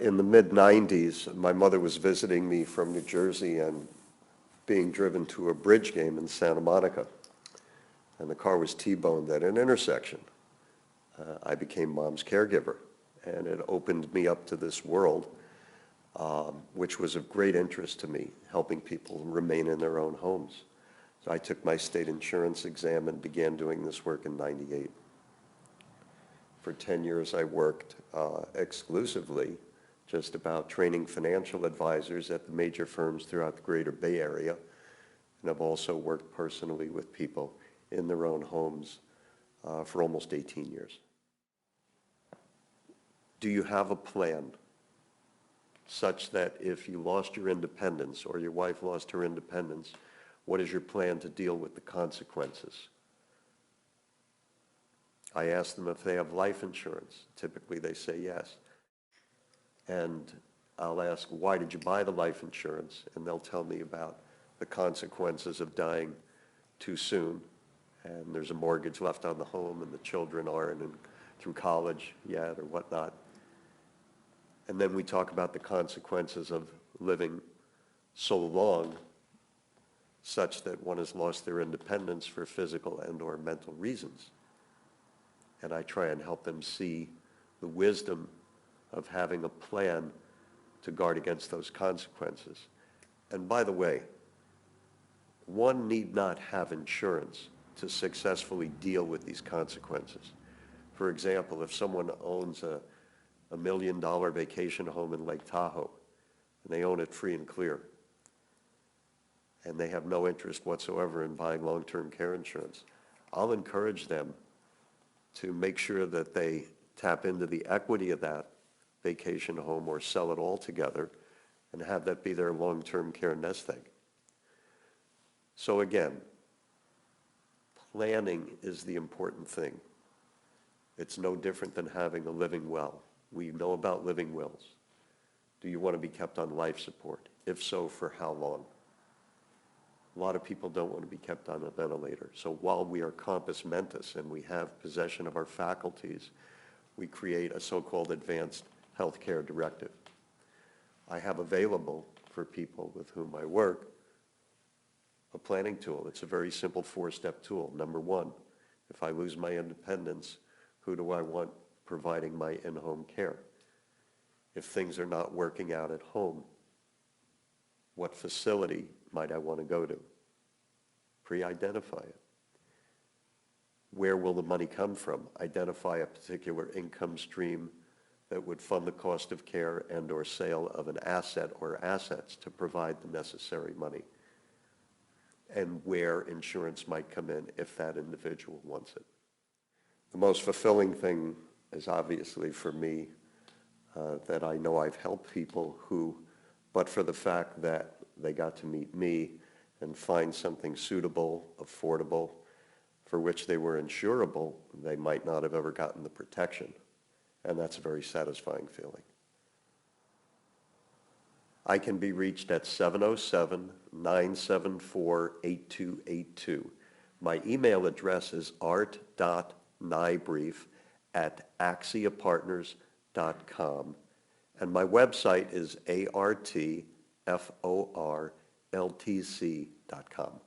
in the mid-90s, my mother was visiting me from New Jersey and being driven to a bridge game in Santa Monica. And the car was T-boned at an intersection. I became Mom's caregiver, and it opened me up to this world, which was of great interest to me, helping people remain in their own homes. So I took my state insurance exam and began doing this work in '98. For 10 years, I worked exclusively just about training financial advisors at the major firms throughout the greater Bay Area. And I've also worked personally with people in their own homes for almost 18 years. Do you have a plan such that if you lost your independence or your wife lost her independence, what is your plan to deal with the consequences? I ask them if they have life insurance. Typically they say yes. And I'll ask, why did you buy the life insurance? And they'll tell me about the consequences of dying too soon. And there's a mortgage left on the home and the children aren't through college yet or whatnot. And then we talk about the consequences of living so long such that one has lost their independence for physical and or mental reasons. And I try and help them see the wisdom of having a plan to guard against those consequences. And by the way, one need not have insurance to successfully deal with these consequences. For example, if someone owns a $1 million vacation home in Lake Tahoe, and they own it free and clear, and they have no interest whatsoever in buying long-term care insurance, I'll encourage them to make sure that they tap into the equity of that vacation home or sell it altogether and have that be their long-term care nest egg. So again, planning is the important thing. It's no different than having a living well. We know about living wills. Do you want to be kept on life support? If so, for how long? A lot of people don't want to be kept on a ventilator. So while we are compos mentis and we have possession of our faculties, we create a so-called advanced healthcare directive. I have available for people with whom I work a planning tool. It's a very simple 4-step tool. Number one, if I lose my independence, who do I want providing my in-home care? If things are not working out at home, what facility might I want to go to? Pre-identify it. Where will the money come from? Identify a particular income stream that would fund the cost of care and or sale of an asset or assets to provide the necessary money, and where insurance might come in if that individual wants it. The most fulfilling thing is obviously for me that I know I've helped people who, but for the fact that they got to meet me and find something suitable, affordable, for which they were insurable, they might not have ever gotten the protection. And that's a very satisfying feeling. I can be reached at 707-974-8282. My email address is art.nybrief@axiapartners.com. And my website is artforltc.com.